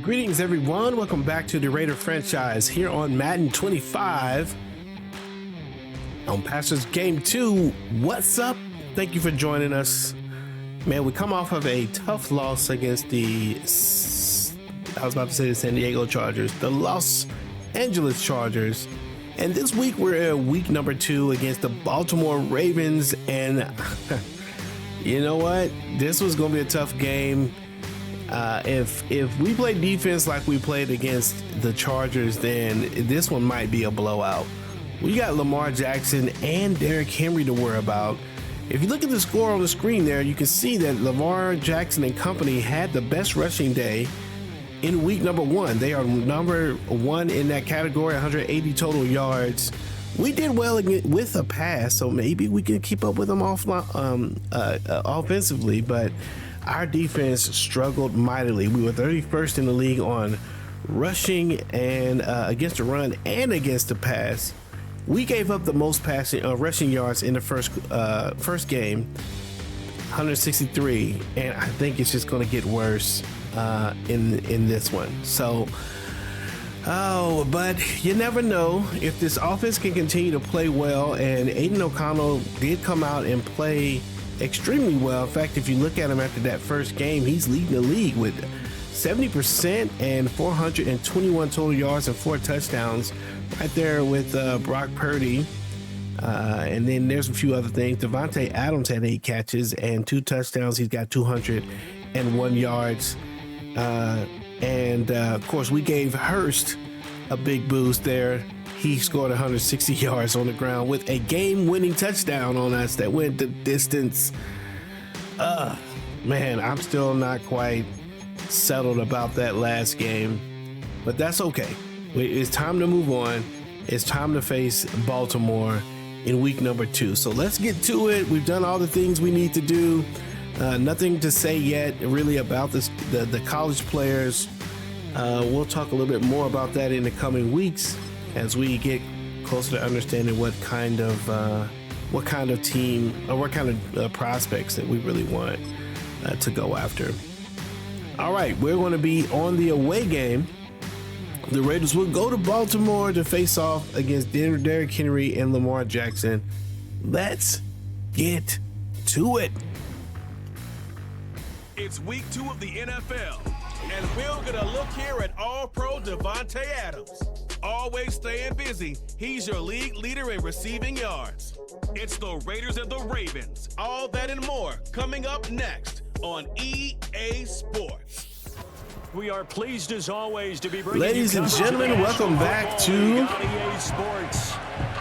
Greetings everyone, welcome back to the Raider franchise here on Madden 25 on Pastors Game 2. What's up? Thank you for joining us. Man, we come off of a tough loss against the San Diego Chargers, the Los Angeles Chargers. And this week we're in week number 2 against the Baltimore Ravens. And you know what? This was going to be a tough game. If we play defense like we played against the Chargers, then this one might be a blowout. We got Lamar Jackson and Derrick Henry to worry about. If you look at the score on the screen there, you can see that Lamar Jackson and company had the best rushing day in week number 1. They are number 1 in that category, 180 total yards. We did well with a pass, so maybe we can keep up with them offensively, but our defense struggled mightily. We were 31st in the league on rushing and against the run and against the pass. We gave up the most rushing yards in the first game, 163, and I think it's just going to get worse in this one. So, but you never know if this offense can continue to play well. And Aiden O'Connell did come out and play extremely well. In fact, if you look at him after that first game, he's leading the league with 70% and 421 total yards and 4 touchdowns, right there with Brock Purdy. And then there's a few other things. Devante Adams had 8 catches and 2 touchdowns. He's got 201 yards. Of course, we gave Hurst a big boost there. He scored 160 yards on the ground with a game-winning touchdown on us that went the distance. Man, I'm still not quite settled about that last game, but that's okay. It's time to move on. It's time to face Baltimore in week number 2. So let's get to it. We've done all the things we need to do. Nothing to say yet really about the college players. We'll talk a little bit more about that in the coming weeks as we get closer to understanding what kind of team or what kind of prospects that we really want to go after. All right, we're going to be on the away game. The Raiders will go to Baltimore to face off against Derrick Henry and Lamar Jackson. Let's get to it. It's week 2 of the NFL, and we're going to look here at All-Pro Devante Adams. Always staying busy, he's your league leader in receiving yards. It's the Raiders and the Ravens. All that and more coming up next on EA Sports. We are pleased as always to be bringing Ladies and gentlemen, welcome back to EA Sports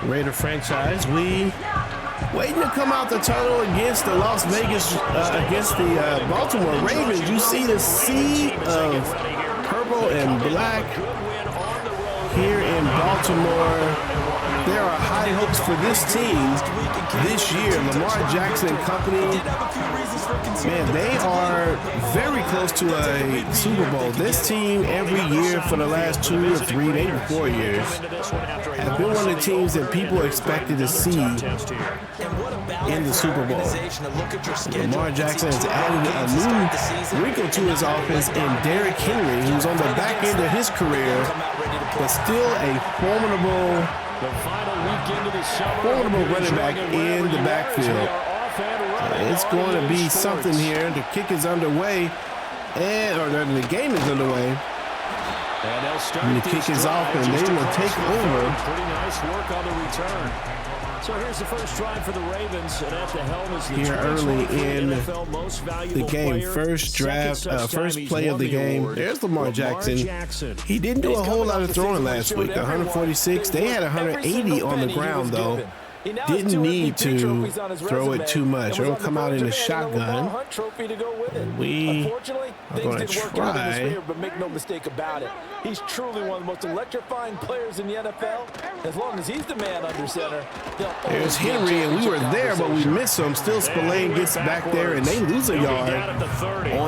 Raider franchise. We waiting to come out the tunnel against the against the Baltimore Ravens. You see the sea of purple and black here in Baltimore. There are high hopes for this team this year. Lamar Jackson and company, man, they are very close to a Super Bowl. This team every year for the last 2 or 3, maybe 4 years, have been one of the teams that people expected to see in the Super Bowl. Lamar Jackson has added a new wrinkle to his offense in Derrick Henry, who's on the back end of his career, but still a formidable running back in the backfield. It's going to be something here. The kick is underway, or the game is underway. And the kick is off, and they will take over. Pretty nice work on the return. So here's the first drive for the Ravens, and at the helm is the here early in the game. First play of the game. There's Lamar Jackson. He didn't do a whole lot of throwing last week. 146. They had 180 on the ground, though. Didn't need to throw it too much. They're going to come out in a shotgun. And we are going to try. But make no mistake about it. He's truly one of the most electrifying players in the NFL. As long as he's the man under center. There's Henry, and we were there, but we missed him. Still, Spillane gets back there, and they lose a yard on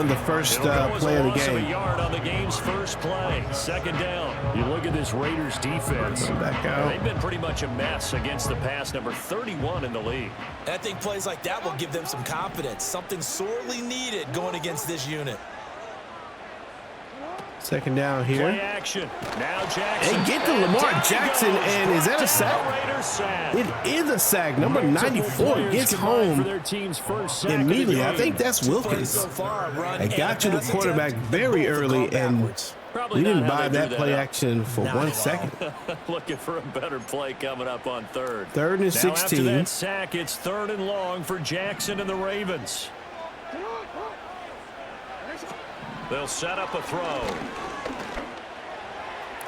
the first play of the game. On the game's first play, second down. You look at this Raiders defense. Back out. They've been pretty much a mess against the pass, number 31 in the league. I think plays like that will give them some confidence. Something sorely needed going against this unit. Second down here. Play action. Now Jackson. They get to Lamar Jackson, and is that a sack? It is a sack. Number 94 gets home immediately. I think that's Wilkins. They got to the quarterback very early, and we didn't buy that play action for 1 second. Looking for a better play coming up on third. Third and 16. Now after that sack, it's 3rd and long for Jackson and the Ravens. They'll set up a throw.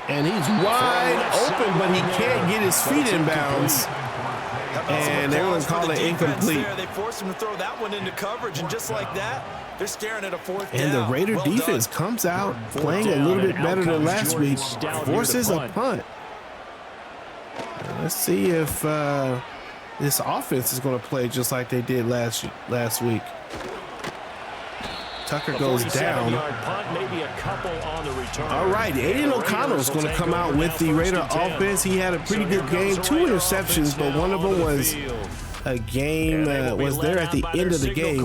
And he's wide open, but he can't get his feet in bounds. And they're going to call it incomplete. They forced him to throw that one into coverage, and just like that, they're staring at a 4th down. And the Raider defense comes out playing a little bit better than last week, forces a punt. Let's see if this offense is going to play just like they did last week. Tucker goes down. All right, Aiden O'Connell is going to come out with the Raider offense. He had a pretty good game, 2 interceptions, but one of them was a game was there at the end of the game.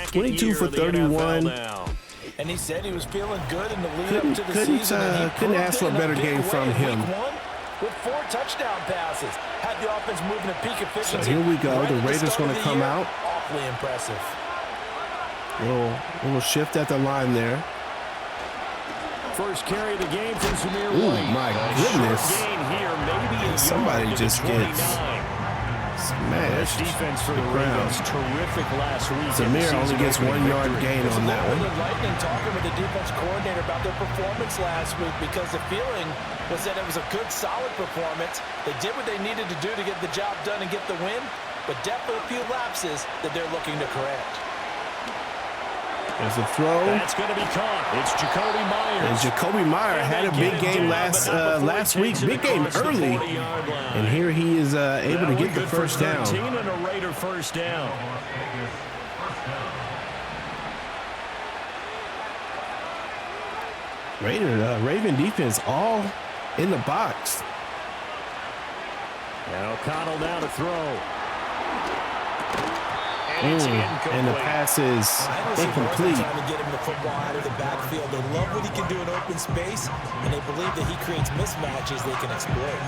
22 for 31. And he said he was feeling good in the lead up to the season. Couldn't ask for a better game from him. With 4 touchdown passes, had the offense moving at peak efficiency. So here we go. The Raiders going to come out. Awfully impressive. Little shift at the line there. First carry of the game from Zamir White. Oh my goodness! Somebody just gets smashed. Defense for the Ravens, terrific last week. Zamir only gets 1 yard gain on that one. Lightning talking with the defense coordinator about their performance last week, because the feeling was that it was a good, solid performance. They did what they needed to do to get the job done and get the win, but definitely a few lapses that they're looking to correct. There's a throw. That's going to be caught. It's Jacoby Myers. And Jacoby Myers had a big game last week. Big game early. And here he is able to get the first down. And a Raider first down. Raven defense all in the box. And O'Connell now to throw. And the pass is incomplete. Trying to get him the football out of the backfield. They love what he can do in open space, and they believe that he creates mismatches they can exploit.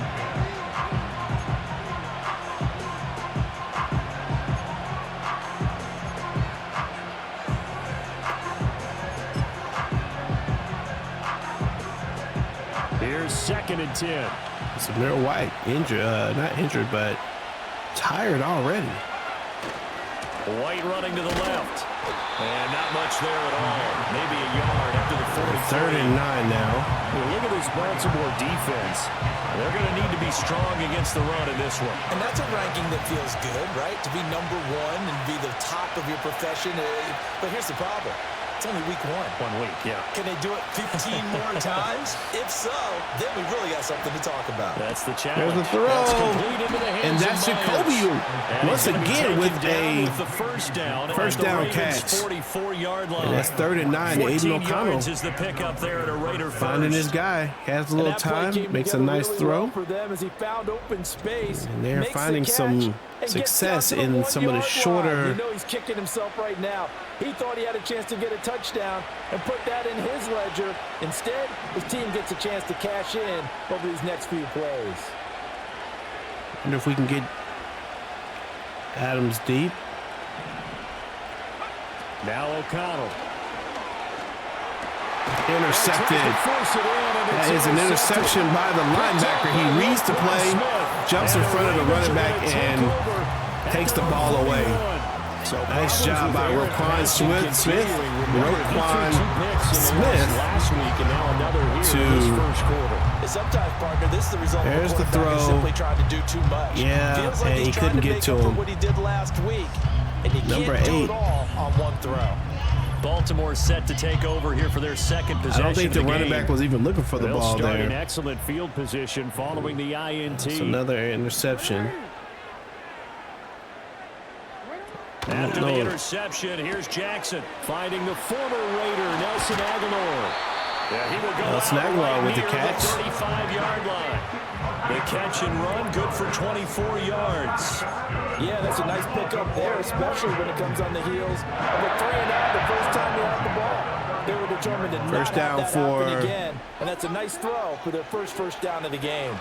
Here's 2nd and 10. Zamir White injured, not injured, but tired already. White running to the left. And not much there at all. Maybe a yard after the 43. 3rd and 9 now. Well, look at this Baltimore defense. They're going to need to be strong against the run in this one. And that's a ranking that feels good, right? To be #1 and be the top of your profession. But here's the problem. It's only week 1. 1 week, yeah. Can they do it 15 more times? If so, then we really got something to talk about. That's the challenge. There's the throw. And that's Jacoby once again with a first down catch. 44-yard line. And that's 3rd and 9. Aiden O'Connell is the pickup there at a Raider first. finding his guy. Has a little time. Makes a nice throw. For them as he found open space. And they're finding some success in some of the shorter. You know he's kicking himself right now. He thought he had a chance to get a touchdown and put that in his ledger. Instead, his team gets a chance to cash in over these next few plays. I wonder if we can get Adams deep. Now O'Connell. Intercepted. That is an interception by the linebacker. He reads the play, jumps in front of the running back, and takes the ball away. Nice job by Roquan Smith. Sometimes, partner, this is the result. There's the throw. Simply tried to do too much. Yeah, Feels like and he couldn't get to him. What he did last week, and you Number can't do 8. it all on one throw. Baltimore set to take over here for their second possession. I don't think the running back was even looking for the ball They'll start in there. excellent field position following the INT. It's another interception. After the interception, here's Jackson finding the former Raider, Nelson Aguilar. Yeah, he will go Nelson Aguilar with the catch. 35-yard line. The catch and run, good for 24 yards. Yeah, that's a nice pickup there, especially when it comes on the heels of a 3-and-out the first time he had the ball. They were determined to First not down have that happen for- again, and that's a nice throw for their first down of the game.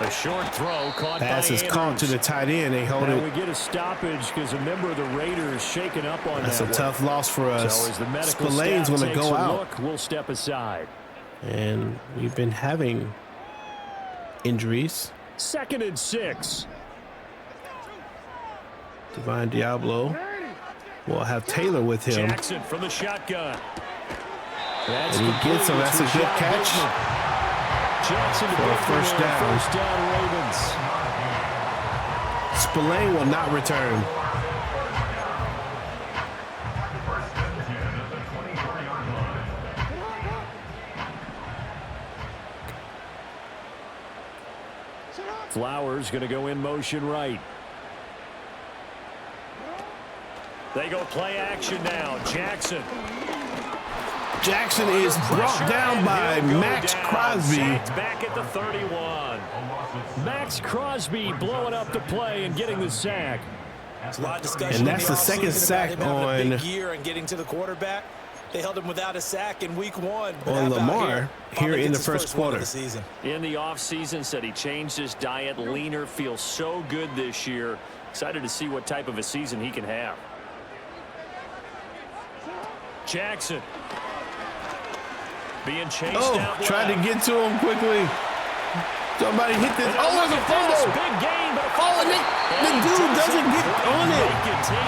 A short throw caught Pass by is caught to the tight end. They hold and we it. get a stoppage because a member of the Raiders shaken up on That's a that tough one. loss for us. So as the medical Spillane's staff going to takes go a out. look, we'll step aside. And we've been having injuries. 2nd and 6. Divine Diablo will have Taylor with him. Jackson from the shotgun. That's And he gets him. That's a good catch. Jackson to For a first down. First down, Ravens. Spillane will not return. Flowers going to go in motion right. They go play action now. Jackson. Jackson is brought down by Max Crosby. Sacked back at the 31. Max Crosby blowing up the play and getting the sack. There's a lot of discussion And that's in the second offseason sack about him having a on- big year and getting to the quarterback. They held him without a sack in week 1. But On how about Lamar here here in the gets his first one of quarter. the season. In the offseason, said he changed his diet, leaner, feels so good this year. Excited to see what type of a season he can have. Jackson. Being chased Oh, out tried to left. get to him quickly. Somebody hit this. Oh, there's a fumble. Big game, but Oh, and the dude doesn't get on it.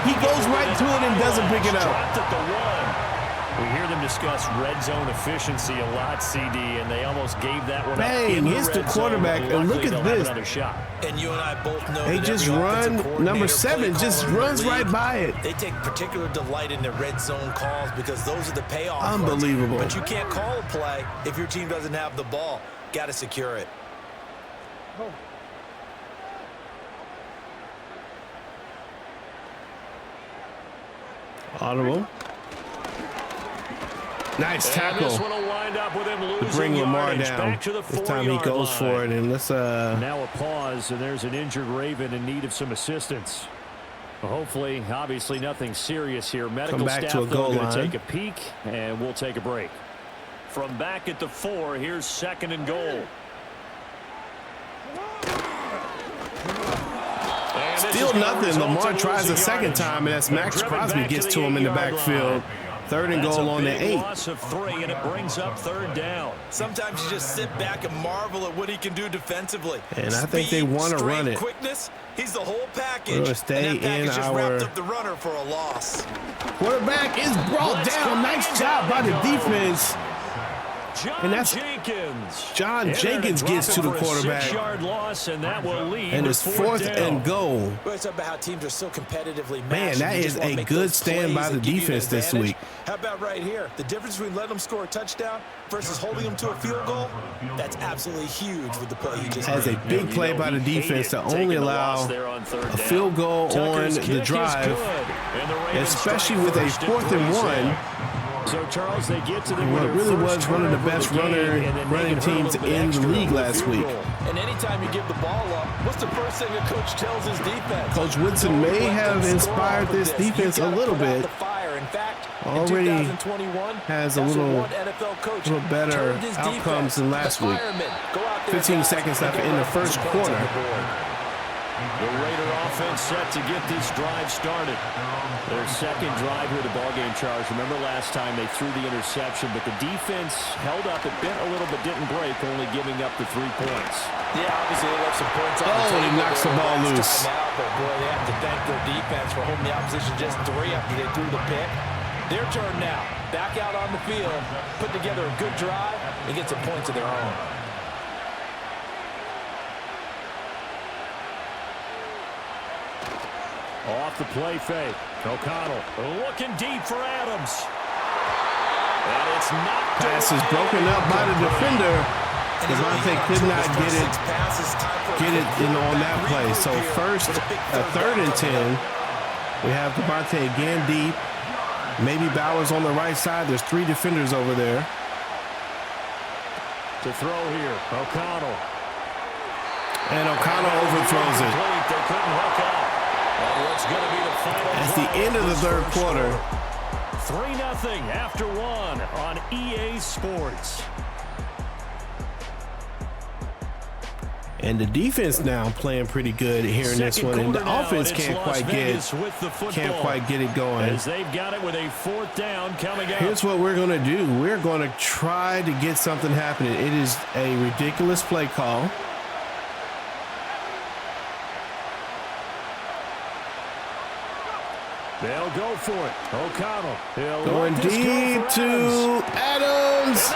He goes right to it and doesn't pick it up. Dropped at the 1. We hear them discuss red zone efficiency a lot, CD, and they almost gave that one Bang, up in hits the red zone, quarterback, but and look luckily at they'll have this. another shot. And you and I both know They that just every run, offensive coordinator, number 7 play just caller in the runs right league, by it. They take particular delight in their red zone calls because those are the payoff runs. Unbelievable. But you can't call a play if your team doesn't have the ball. Got to secure it. Audible. Nice And tackle this one will wind up with him to losing bring Lamar yardage down. back to the This time he 4-yard goes line. for it, and let's Now a pause, and there's an injured Raven in need of some assistance. Well, hopefully, obviously nothing serious here. Medical back staff to a goal going to line. take a peek, and we'll take a break. From back at the 4, here's 2nd and goal. And this still is gonna nothing. result Lamar in tries a losing second yardage. time, and that's Max Driven Crosby back gets the to him in the 8-yard backfield. line. 3rd and That's goal a on the big 8. loss of 3, and it brings up 3rd down. Sometimes you just sit back and marvel at what he can do defensively. And I think they Speed, wanna run strength, it. quickness, he's the whole package. We're gonna stay and that package in just our- wrapped up the runner for a loss. Quarterback is brought down. Nice job by the defense. John And that's- Jenkins. John And they're Jenkins gonna gets drop to it the for a quarterback. 6-yard loss, and that will lead And to it's 4th down. and goal. We always talk about how teams are so competitively matched. Man, that and you is just wanna a make good those stand plays by the that give you an defense this advantage. week. How about right here? The difference between letting them score a touchdown versus holding them to a field goal, that's absolutely huge with the play he just Has a made. big play by the defense to only allow a field goal on the drive, especially with a 4th and 1. So, Charles, they get to the What really was one of the best running teams in the league last week. And anytime you give the ball up, what's the first thing a coach tells his defense? Coach Woodson may have inspired this defense a little bit. In fact, Already in 2021, has a that's little- what one NFL coach little better turned his outcomes defense. than last The week. firemen go out there, 15 guys, seconds and left get in the right first some points on quarter. the board. The Raider offense set to get this drive started. Their second drive here of the ballgame, Charles. Remember last time they threw the interception, but the defense held up. It bent a little but didn't break, only giving up the 3 points. Yeah, obviously they left some points on Oh, the table. he knocks the ball last loose. time out, but boy, they have to thank their defense for holding the opposition just 3 after they threw the pick. Their turn now. Back out on the field, put together a good drive, and get some points of their own. Off the play fake. O'Connell looking deep for Adams. And it's knocked Pass is away. broken up by the defender. Devante could not get it in on that play. So first, 3rd and 10. We have Devante again deep. Maybe Bowers on the right side. There's 3 defenders over there. To throw here, O'Connell. And O'Connell overthrows it. They couldn't hook up. And what's going to be the final At the drive end of the this 3rd first quarter, 3-0 after one on EA Sports. And the defense now playing pretty good here in this one, and the offense can't quite get it going. As they've got it with a 4th down coming up. Here's what we're going to do. We're going to try to get something happening. It is a ridiculous play call. They'll go for it. O'Connell. Going deep to Adams.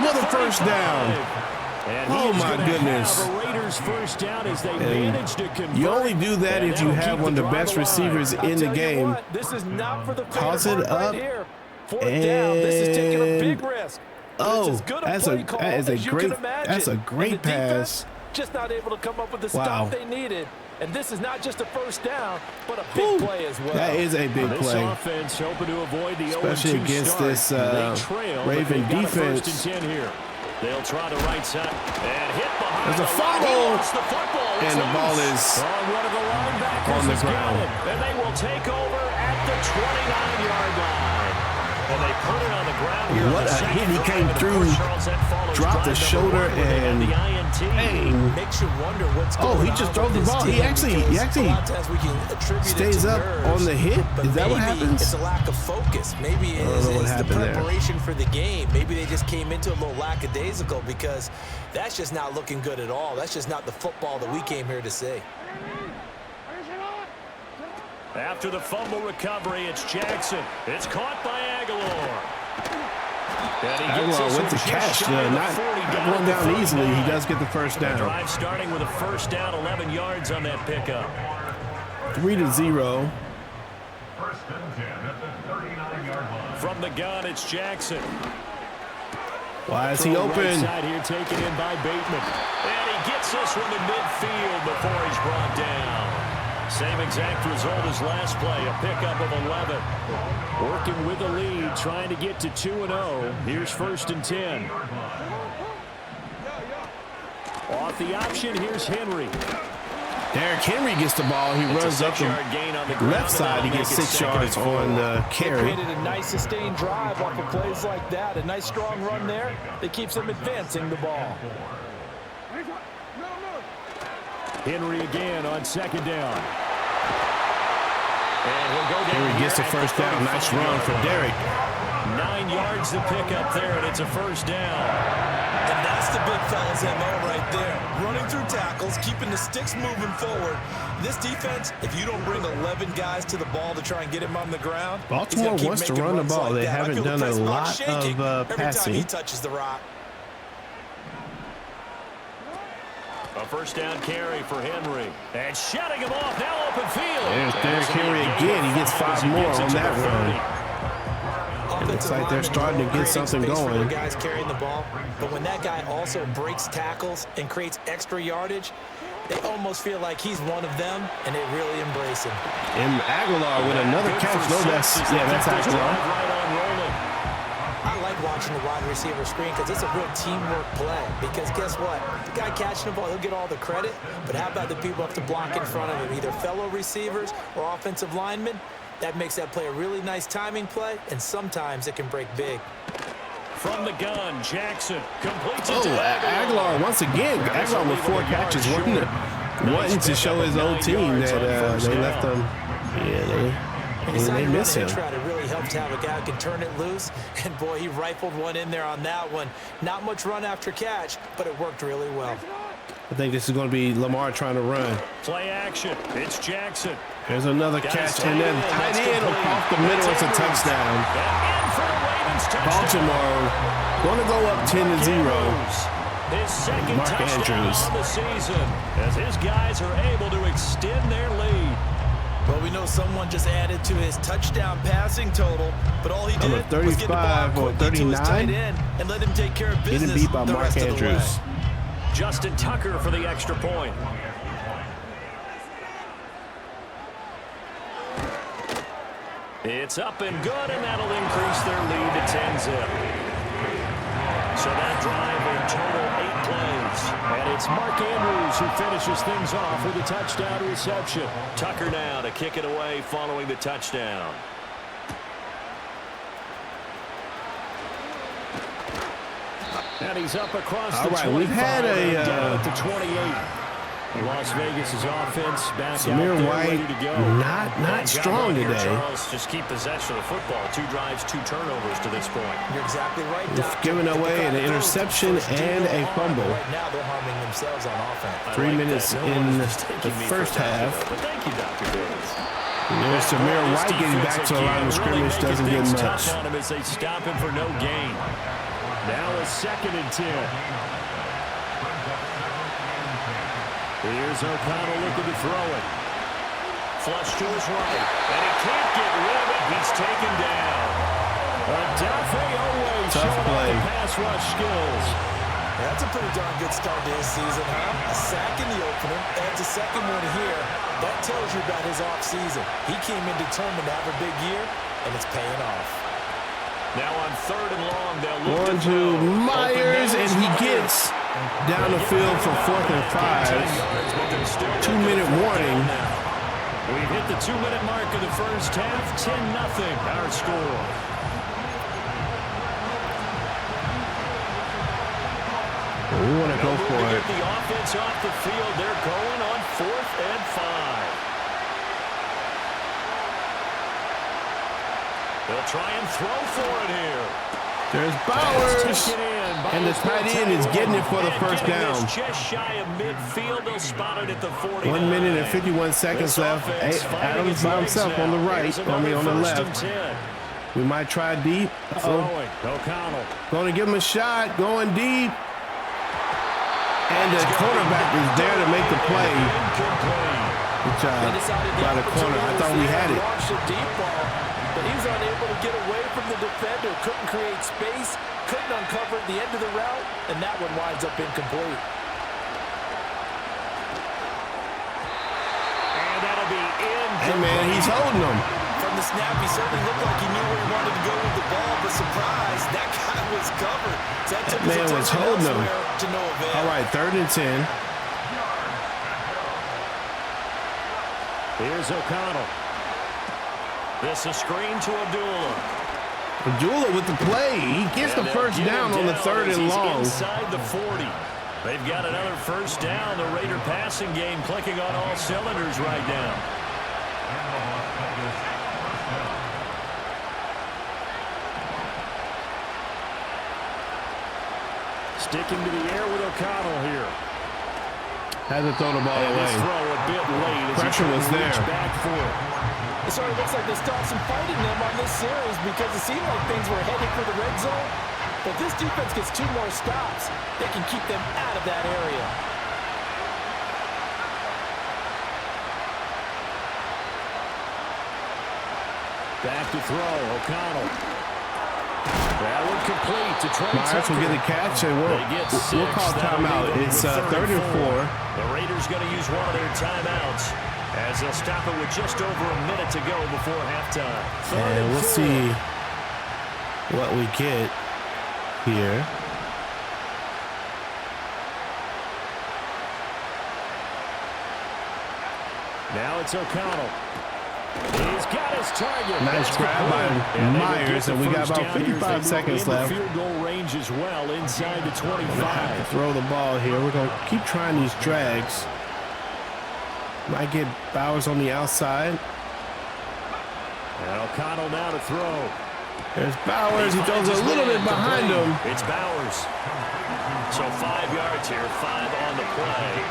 With a first down. And oh my goodness. The Raiders first down as they manage to convert. You only do that if you have one of the best receivers in the game. This is not for the toss it up right here. 4th down. This is taking a big risk. Oh, that's a great pass. Just not able to come up with the stop they needed. And this is not just a first down, but a big play as well. That is a big play. Offense hoping to avoid the especially against this Raven defense. They'll try to right side and hit behind. There's a fumble, and the ball is on the ground. And they will take over at the 29-yard line. And they put it on the ground here. What a hit. He came through, dropped the shoulder, and bang. Makes you wonder what's going on. He just throws the ball. He actually stays up on the hit. Is that what happens? It's a lack of focus. Maybe it's the preparation for the game. Maybe they just came into a little lackadaisical because that's just not looking good at all. That's just not the football that we came here to see. After the fumble recovery, it's Jackson. It's caught by Aguilar. Aguilar with the catch. Not going down easily. He does get the first down. Drive starting with a first down, 11 yards on that pickup. 3-0. From the gun, it's Jackson. Why is he open? Right side here taken in by Bateman. And he gets this one to midfield before he's brought down. Same exact result as last play, a pickup of 11. Working with the lead, trying to get to 2-0. Here's 1st and 10. Off the option, here's Henry. Derrick Henry gets the ball. He runs up the left side. He gets 6 yards on the carry. They created a nice sustained drive off of plays like that. A nice strong run there that keeps them advancing the ball. Henry again on 2nd down. And he'll go down. Henry gets the first down. Nice run for Derrick. 9 yards to pick up there, and it's a first down. And that's the big fella's MO right there. Running through tackles, keeping the sticks moving forward. This defense, if you don't bring 11 guys to the ball to try and get him on the ground, Baltimore wants to run the ball. They haven't done a lot of passing. Every time he touches the rock. A first down carry for Henry. And shutting him off, now open field. There's Derrick Henry again. He gets 5 more on that run. It looks like they're starting to get something going. The guys carrying the ball, but when that guy also breaks tackles and creates extra yardage, they almost feel like he's one of them, and they really embrace him. And Aguilar with another catch. No, that's Aguilar. I like watching the wide receiver screen because it's a real teamwork play. Because guess what? The guy catching the ball, he'll get all the credit. But how about the people have to block in front of him, either fellow receivers or offensive linemen? That makes that play a really nice timing play, and sometimes it can break big. From the gun, Jackson completes it. Aguilar once again. Aguilar with 4 catches, wanting to show his own team that they left them. They miss him. It really helps to have a guy who can turn it loose, and boy, he rifled one in there on that one. Not much run after catch, but it worked really well. I think this is going to be Lamar trying to run. Play action. It's Jackson. There's another catch, and then tight end off the middle. It's a touchdown. Baltimore going to go up 10-0. His second Mark touchdown Andrews on the season as his guys are able to extend their lead. Well, we know someone just added to his touchdown passing total, but all he did was get the ball quickly to his tight end and let him take care of business. Getting beat by Mark Andrews. Justin Tucker for the extra point. It's up and good, and that'll increase their lead to 10-0. So that drive in total 8 plays. And it's Mark Andrews who finishes things off with a touchdown reception. Tucker now to kick it away following the touchdown. And he's up across All the right, 25 we've had and a down at the 28. Las Vegas' offense back Samir out there White, ready to go. not strong Here, today. Charles, just keep possession of the football. 2 drives, 2 turnovers to this point. You're exactly right, We've Doc. given away an interception and a fumble. Right now, they're harming themselves on offense. 3 minutes in the first half. But thank you, Dr. Davis. There's Samir White getting back to the line of scrimmage, doesn't get much. On him as they stop him for no gain. Now a 2nd and 10. Here's O'Connell looking to throw it. Flush to his right. And he can't get rid of it. He's taken down. Devante always showing off the pass rush skills. That's a pretty darn good start to his season, huh? A sack in the opener, adds a second one here. That tells you about his offseason. He came in determined to have a big year, and it's paying off. Now on 3rd and long, they'll look Going to Myers, and he gets down the field for 4th and 5. 2-minute warning. We've hit the 2-minute mark of the first half. 10-0 our score. We want to go for it. Get the offense off the field. They're going on 4th and 5. They'll try and throw for it here. There's Bowers. And the tight end is getting it for the first down. Just shy of midfield. They'll spot it at the 49. 1 minute and 51 seconds left. Adams by himself on the right, on the left. We might try deep. Throwing. O'Connell. Going to give him a shot. Going deep. And the quarterback is there to make the play. Good job by the corner. I thought we had it. But he's unable to get away from the defender. Couldn't create space. Couldn't uncover the end of the route. And that one winds up incomplete. And that'll be incomplete. Hey, man, he's holding them. From the snap, he certainly looked like he knew where he wanted to go with the ball. But surprise, that guy was covered. So that took his Man was attention holding them. to no avail. All right, 3rd and 10. Here's O'Connell. This a screen to Abdullah. Abdullah with the play. He gets the first down on the 3rd and long. Inside the 40. They've got another first down. The Raider passing game clicking on all cylinders right now. Sticking to the air with O'Connell here. Had to throw the ball And away. his throw a bit late as Pressure he was there. back for it. It sort of looks like they stopped some fight in them on this series because it seemed like things were headed for the red zone. But this defense gets 2 more stops. They can keep them out of that area. Back to throw. O'Connell. That one complete to Trey Myers will get the catch, and we'll call timeout. It's 3rd and 4. The Raiders going to use one of their timeouts as they'll stop it with just over a minute to go before halftime. And we'll see what we get here. Now it's O'Connell. He's got his target. Nice grab by Myers, and we got about 55 seconds left. Field goal range as well inside the 25. Have to throw the ball here. We're going to keep trying these drags. Might get Bowers on the outside. And O'Connell now to throw. There's Bowers. He throws a little bit behind him. It's Bowers. So 5 yards here, 5 on the play.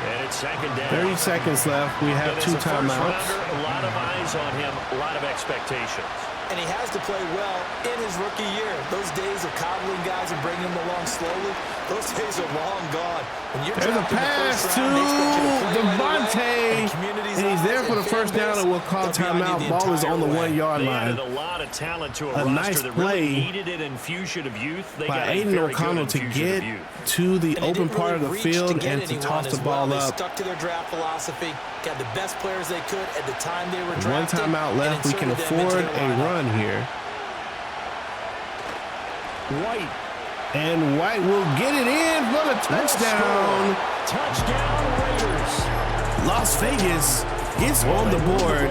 And it's 2nd down. 30 seconds left. We have 2 timeouts. A lot of eyes on him, a lot of expectations. And he has to play well in his rookie year. Those days of coddling guys and bringing them along slowly, those days are long gone. There's a pass to Devante, and he's there for the first down, and we'll call timeout. Ball is on the 1-yard line. A lot of talent to A nice play needed an infusion of youth. They by Aiden O'Connell to get to the open part of the field and to toss the ball up. They stuck to their draft philosophy, got the best players they could at the time they were drafted. 1 timeout left. We can afford a run here. White. And White will get it in for the touchdown. Touchdown Raiders. Las Vegas gets on the board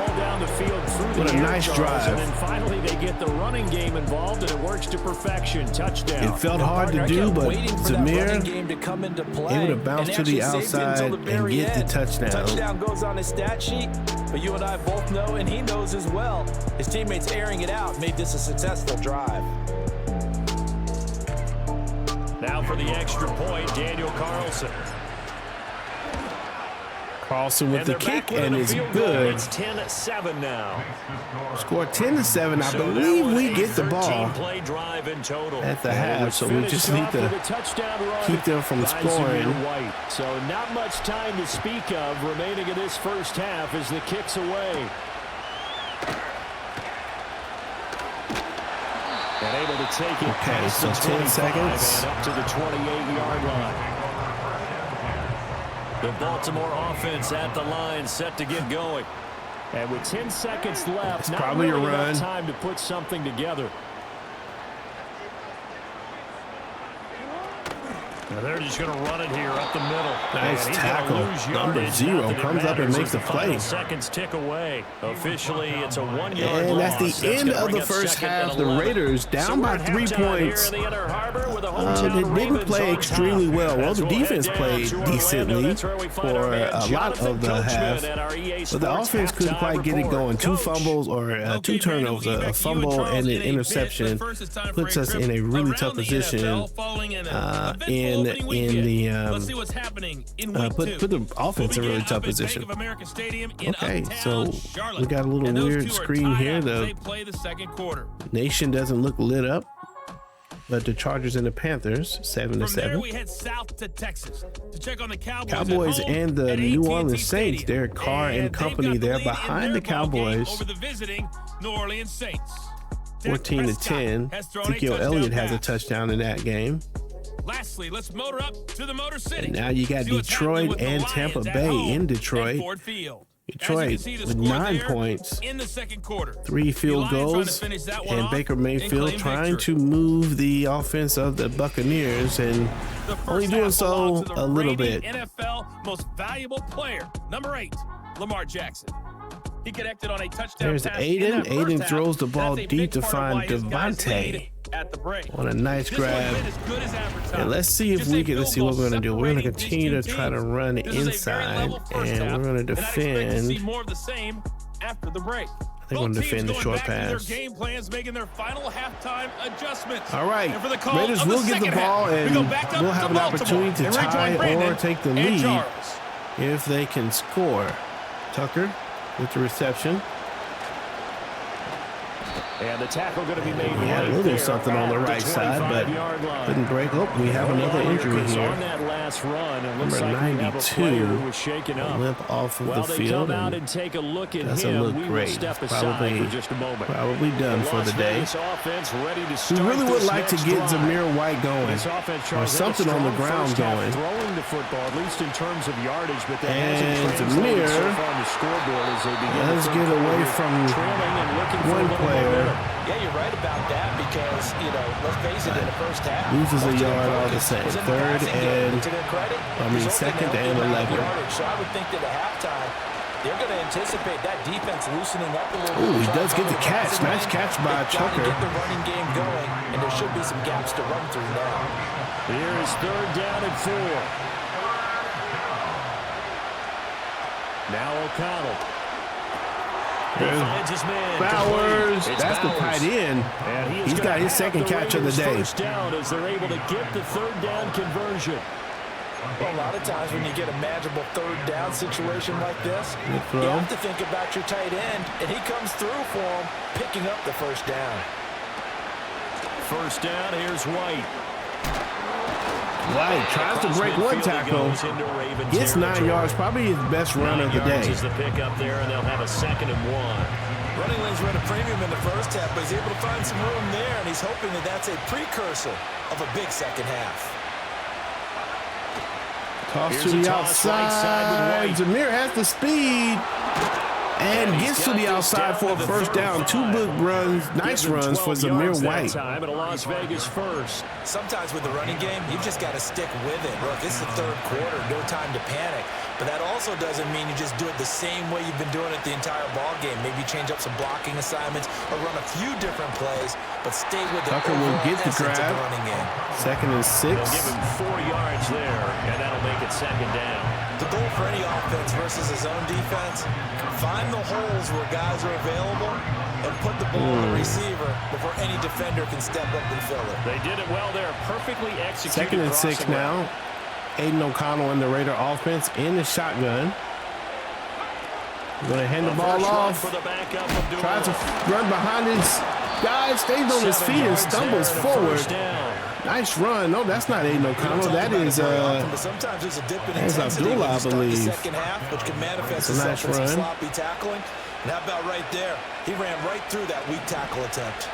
with a nice drive. And then finally they get the running game involved, and it works to perfection. Touchdown. It felt hard to do, but Zamir able to bounce to the outside and get the touchdown. Touchdown goes on his stat sheet, but you and I both know, and he knows as well, his teammates airing it out made this a successful drive. Now for the extra point, Daniel Carlson. Carlson with the kick, and it's good. It's 10-7 now. Score 10-7. I believe we get the ball Play drive in total at the half, so we just need to keep them from scoring. So not much time to speak of remaining in this first half as the kick's away. And able to take it. Okay, so 10 seconds. And up to the 28-yard line. The Baltimore offense at the line, set to get going. And with 10 seconds left, it's not probably really a run. enough time to put something together. Now they're just going to run it here up the middle. Nice tackle. Number 0 comes up and makes the play. Seconds tick away. Officially, it's a 1-yard loss. And that's the end of the first half. The Raiders down by 3 points. They didn't play extremely well. Well, the defense played decently for a lot of the half, but the offense couldn't quite get it going. 2 fumbles or 2 turnovers, a fumble and an interception puts us in a really tough position in the offense in a really tough position. Okay, so we got a little weird screen here. The nation doesn't look lit up, but the Chargers and the Panthers 7-7. We head south to Texas to check on the Cowboys and the New Orleans Saints. Derek Carr and company there behind the Cowboys. Over the visiting New Orleans Saints. 14-10. Ezekiel Elliott has a touchdown in that game. Lastly, let's motor up to the Motor City. And now you got Detroit and Tampa Bay in Detroit. Detroit with 9 points, in the second quarter. 3 field goals, and Baker Mayfield trying to move the offense of the Buccaneers, and only doing so a little bit. NFL most valuable player, number 8, Lamar Jackson. He connected on a touchdown. There's Aiden. Aiden throws the ball deep to find Devante on a nice grab. And let's see if we can. Let's see what we're going to do. We're going to continue to try to run inside, and we're going to defend. After the break. I think we're going to defend the short pass. All right, Raiders will get the ball, and we'll have an opportunity to tie or take the lead if they can score. Tucker with the reception. And the tackle going to be made. We had a little something on the right side, but couldn't break. Oh, we have another injury here. On that last run, it looks Number like 92 was shaken up. limp off of the field, and take a look at doesn't him. look great. Probably done for the day. We really would like to get Zamir White going, or something on the ground going. Throwing the football, at least in terms of yardage, but and Zamir does get away from one player. Yeah, you're right about that because, let's face it, in the first half, loses a yard all the same. Second and 11. So I would think that at halftime, they're going to anticipate that defense loosening up a little bit. Ooh, he does get the catch. Nice catch by Tucker. Get the running game going, and there should be some gaps to run through now. Here is 3rd down and 4. Now O'Connell. Bowers, that's the tight end. He's got his second catch of the day. First down as they're able to get the 3rd down conversion. Well, a lot of times when you get a manageable 3rd down situation like this, you have to think about your tight end, and he comes through for him, picking up the 1st down. First down, here's White. White tries to break one tackle, gets 9 yards, probably his best run of the day. Is the pickup there, and they'll have a 2nd and 1. Running lanes run a premium in the first half, but he's able to find some room there, and he's hoping that that's a precursor of a big second half. Toss to the outside. Zamir has the speed and gets to the outside for a first down. 2 big runs, nice runs for Zamir White. Time at a Las Vegas first. Sometimes with the running game, you've just got to stick with it. Look, it's the 3rd quarter, no time to panic. But that also doesn't mean you just do it the same way you've been doing it the entire ball game. Maybe change up some blocking assignments or run a few different plays, but stay with the Tucker will get the essence of grab. the running game. 2nd and 6. They'll give him 4 yards there, and that'll make it 2nd down. The goal for any offense versus his own defense, find the holes where guys are available and put the ball on the receiver before any defender can step up and fill it. They did it well there. Perfectly executed. 2nd and 6 now. Aiden O'Connell in the Raider offense in the shotgun. Going to hand the ball off. Tries to run behind his guy. Stays on his feet and stumbles forward. Nice run. No, that's not Aiden O'Connell. That is sometimes there's a dip in intensity Abdullah, I believe. the second half, which can manifest itself in some sloppy tackling. And how about right there? He ran right through that weak tackle attempt.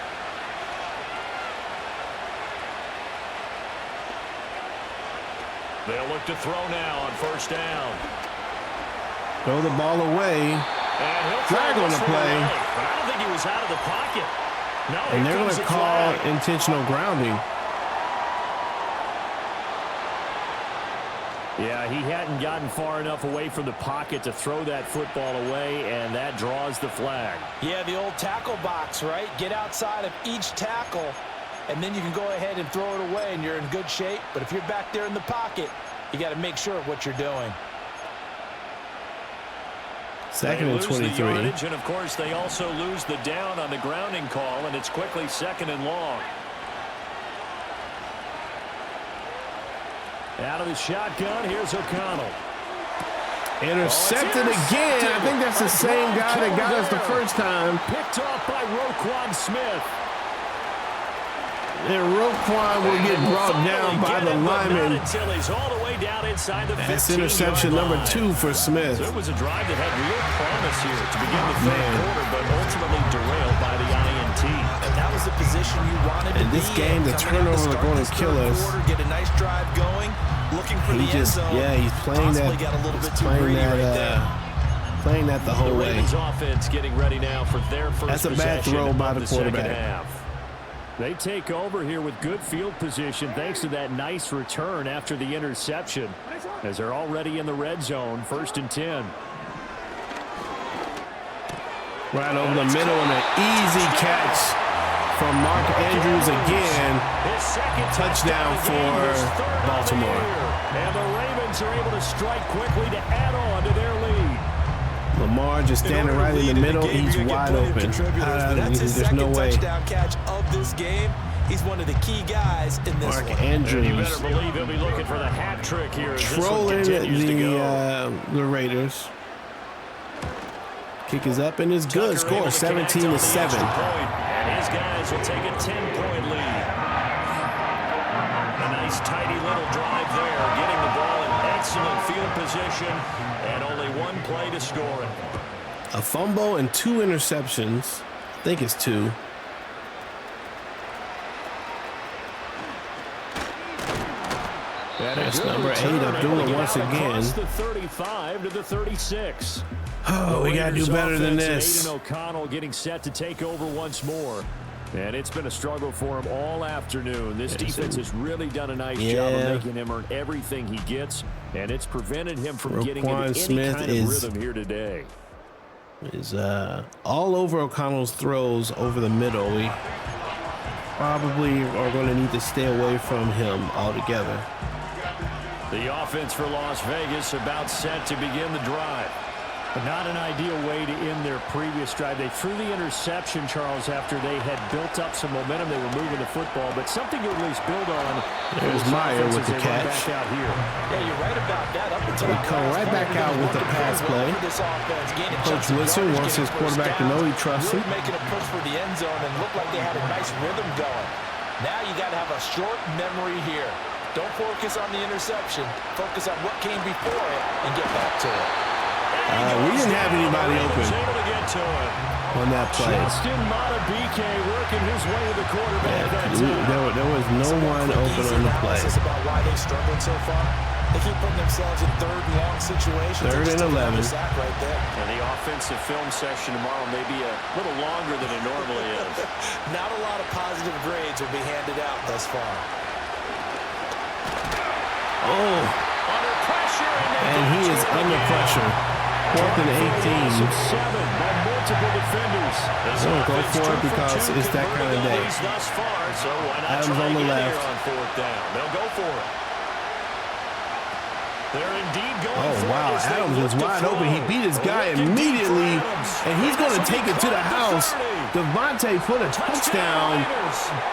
They'll look to throw now on 1st down. Throw the ball away. Flag on the play. But I don't think he was out of the pocket. No, And they're going to call intentional grounding. Yeah, he hadn't gotten far enough away from the pocket to throw that football away, and that draws the flag. Yeah, the old tackle box, right? Get outside of each tackle, and then you can go ahead and throw it away, and you're in good shape. But if you're back there in the pocket, you got to make sure of what you're doing. 2nd and 23. And, of course, they also lose the down on the grounding call, and it's quickly 2nd and long. Out of the shotgun, here's O'Connell. Intercepted again. I think that's the same guy that got us the first time. Picked off by Roquan Smith. And Roquan will get brought down by the lineman. Until he's all the way down inside the 15-yard line. That's interception number 2 for Smith. So it was a drive that had real promise here to begin the 3rd quarter, but ultimately derailed by the INT. And that was the position you wanted to be in. In this game, the turnovers are going to kill us. Get a nice drive going, looking for the end zone. Yeah, he's playing that. Playing that the whole way. Ravens offense getting ready now for their first That's a bad throw by the quarterback. They take over here with good field position thanks to that nice return after the interception, as they're already in the red zone, 1st and 10. Right over the middle and an easy catch from Mark Andrews again. His second Touchdown for Baltimore. And the Ravens are able to strike quickly to add on to their lead. Lamar just standing right in the middle. He's wide open. There's no way. Touchdown catch of this game. He's one of the key guys in this Mark one. Andrews. You better believe he'll be looking for the hat trick here. Trolling the Raiders. Kick is up and is good. Score 17-7. And his guys will take a 10-point lead. A nice tidy little drive there, getting the ball in excellent field position, and only 1 play to score it. A fumble and 2 interceptions. I think it's 2. That's number 8, Abdullah once again. The 35 to the 36. Oh, we gotta do better than this. Aiden O'Connell getting set to take over once more. And it's been a struggle for him all afternoon. This defense has really done a nice job of making him earn everything he gets, and it's prevented him from getting into any kind of rhythm here today. Is all over O'Connell's throws over the middle. We probably are going to need to stay away from him altogether. The offense for Las Vegas about set to begin the drive. But not an ideal way to end their previous drive. They threw the interception, Charles, after they had built up some momentum. They were moving the football, but something to at least build on. There's Meyer with the catch. Back out here. Yeah, you're right about that. Up until We come right back out with the pass play. Coach Woodson wants his quarterback to know he trusts him. Making a push for the end zone and looked like they had a nice rhythm going. Now you got to have a short memory here. Don't focus on the interception. Focus on what came before it and get back to it. We didn't have anybody open on that play. Justin Matabike working his way to the quarterback that time. There was no one open on the play. About why they struggled so far. They keep putting themselves in 3rd and long situations. 3rd and 11. Sack right there. And the offensive film session tomorrow may be a little longer than it normally is. Not a lot of positive grades will be handed out thus far. Oh. Under pressure. And he is under pressure. 4th and 18. 7 by multiple defenders. They'll go for it because it's that kind of day. Adams on the left. They'll go for it. They're indeed going Oh, wow. Adams is wide open. He beat his guy immediately, and he's going to take it to the house. Devante put a touchdown,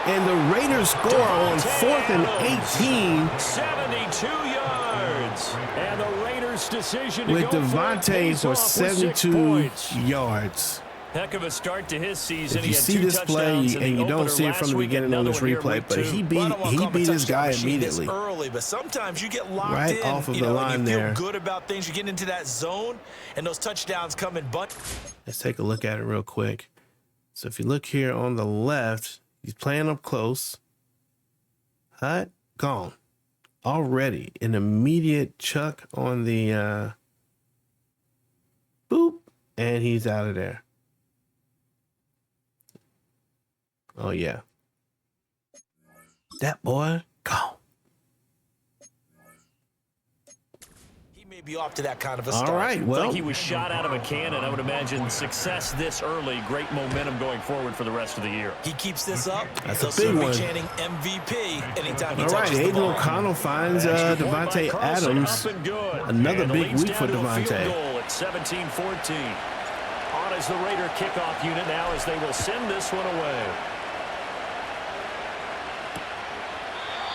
and the Raiders score on 4th and 18. 72 yards. And the Raiders' decision to with go Devante for 72 yards. Heck of a start to his season. If you see this play, and you don't see it from the beginning on this replay, but he beat his guy immediately. Early, but sometimes you get locked right in, off of the line and you feel there. good about things. You get into that zone, and those touchdowns come in bunch. Let's take a look at it real quick. So if you look here on the left, he's playing up close. Hut, gone. Already an immediate chuck on the boop, and he's out of there. Oh yeah, that boy gone. He may be off to that kind of a start. All right, well, Like he was shot out of a cannon. I would imagine success this early, great momentum going forward for the rest of the year. He keeps this up. That's They'll a big soon be one. chanting MVP anytime he all right. touches the Aiden ball. O'Connell finds Devante Adams. Another big week for Devante. At 17-14. On as the Raider kickoff unit now as they will send this one away.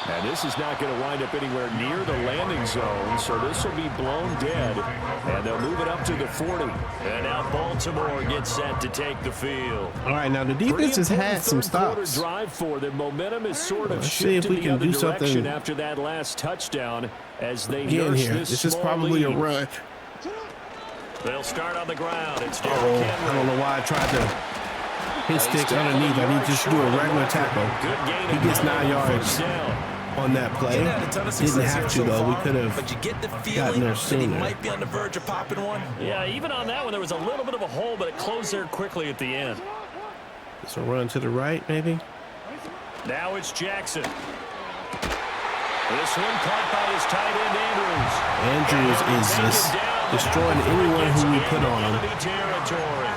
And this is not going to wind up anywhere near the landing zone, so this will be blown dead. And they'll move it up to the 40. And now Baltimore gets set to take the field. All right, now the defense has had some stops. Drive for them. Momentum is sort of Let's see if shifted we the can other do direction something after that last touchdown as they again nurse here. this This is small probably lead. a run. They'll start on the ground. It's Derrick Oh, Henry. I don't know why I tried to hit stick underneath. I need just to do a regular tackle. He gets 9 yards on that play. Didn't have to, though. We could have But you get the gotten feeling there that he sooner. might be on the verge of popping one. Yeah, even on that one, there was a little bit of a hole, but it closed there quickly at the end. It's a run to the right, maybe. Now it's Jackson. This one caught by his tight end, Andrews. Andrews is just destroying anyone who we put on him. Territory.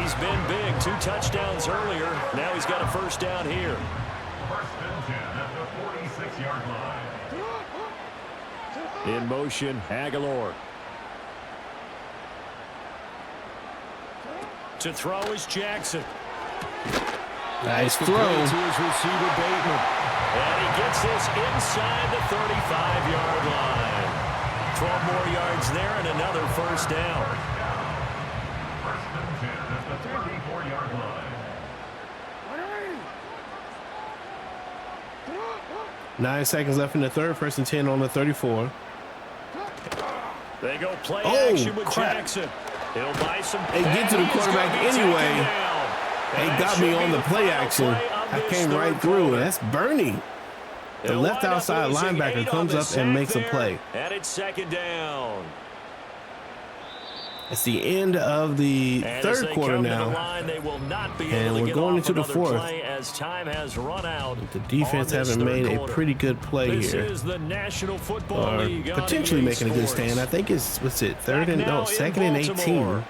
He's been big. 2 touchdowns earlier. Now he's got a first down here. In motion, Aguilar. To throw is Jackson. Nice throw. To his receiver, Bateman. And he gets this inside the 35-yard line. 12 more yards there and another first down. 9 seconds left in the third. 1st and 10 on the 34. They go play Oh, action with crap. Jackson. He'll buy some. They get to the quarterback anyway. They got me on the play action. I came right through, and that's Bernie. The left outside linebacker comes up and makes a play. And it's 2nd down. It's the end of the third quarter now. And we're going into the fourth. As time has run out. The defense haven't made a pretty good play This here. is the National Football Or League on potentially EA making a good Sports. stand. I think it's, what's it, Back now in 2nd and 18. Baltimore.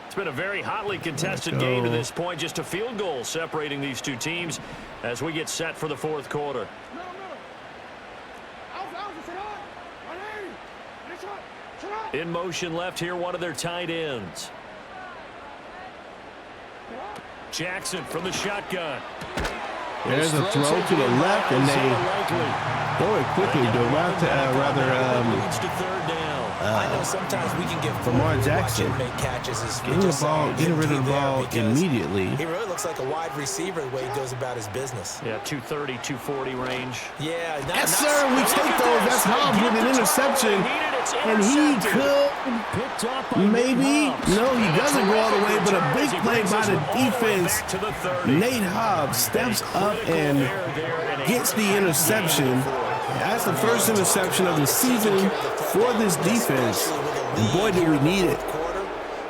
It's been a very hotly contested Let's go. game to this point. Just a field goal separating these two teams as we get set for the fourth quarter. In motion left here, one of their tight ends. Jackson from the shotgun. There's a throw to the left, and they throw it quickly. The route to, leads to third down. I know sometimes we can get Lamar fooled Jackson watching him make catches. getting the ball, getting rid of the ball immediately. He really looks like a wide receiver the way he goes about his business. Yeah, 230, 240 range. Yeah. Yes, sir. We take those. That's Hobbs with an interception. And he could maybe. No, he doesn't go all the way, but a big play by the defense. Nate Hobbs steps up and gets the interception. That's the first interception of the season for this defense. And boy, do we need it.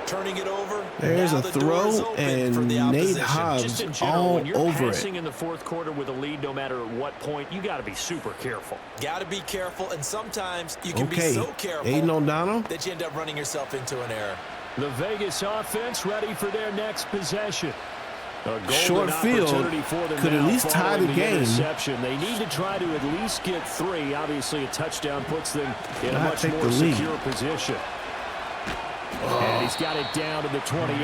Turning it over There's a throw, and Nate Hobbs Just in general, all when you're over passing it. in the fourth quarter with a lead, no matter at what point, you got to be super careful. Got to be careful, and sometimes you can be Okay, so careful Aiden O'Donnell. that you end up running yourself into an error. The Vegas offense ready for their next possession. Short field could at least tie the game. They need to try to at least get 3. Obviously, a touchdown puts them in a much take more the lead. secure position. And he's got it down to the 28.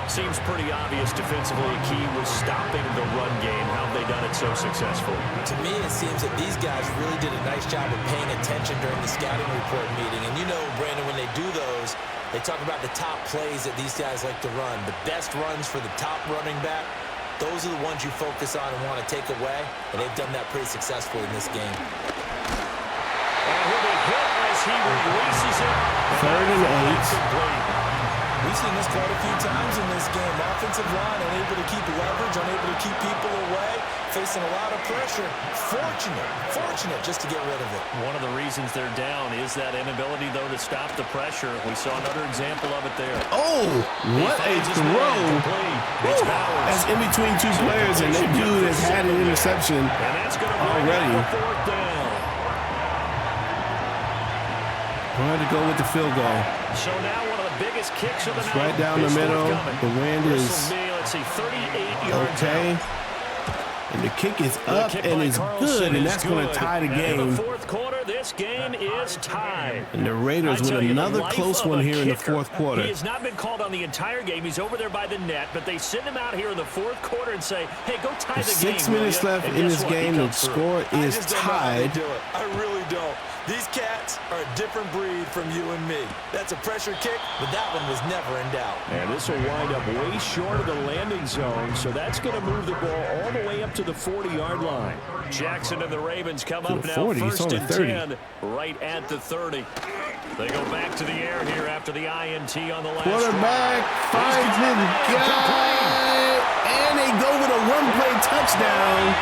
Seems pretty obvious defensively. A key was stopping the run game. How have they done it so successfully? To me, it seems that these guys really did a nice job of paying attention during the scouting report meeting. And you know, Brandon, when they do those, they talk about the top plays that these guys like to run. The best runs for the top running back, those are the ones you focus on and want to take away. And they've done that pretty successfully in this game. And he'll be hit as he releases it. 3rd and 8. We've seen this quite a few times in this game. Offensive line unable to keep leverage, unable to keep people away, facing a lot of pressure. Fortunate just to get rid of it. One of the reasons they're down is that inability, though, to stop the pressure. We saw another example of it there. Oh, what a throw. That's in between 2 players, and that dude has had an interception already. Going to go with the field goal. So now one of the biggest kicks of the night. Right down the middle. The wind is let's see, 38 yards okay. out. And the kick is up and it's good, and that's going to tie the game. In the fourth quarter, this game is tied. And the Raiders with another close one here in the fourth quarter. He has not been called on the entire game. He's over there by the net, but they send him out here in the fourth quarter and say, hey, go tie the game. 6 minutes left in this game. The score is tied. I really don't. These cats are a different breed from you and me. That's a pressure kick, but that one was never in doubt. And this will wind up way short of the landing zone, so that's going to move the ball all the way up to the 40-yard line. Jackson and the Ravens come up now 40, first and 30. 10, right at the 30. They go back to the air here after the INT on the last Quarterback finds his guy, and they go with a one-play touchdown.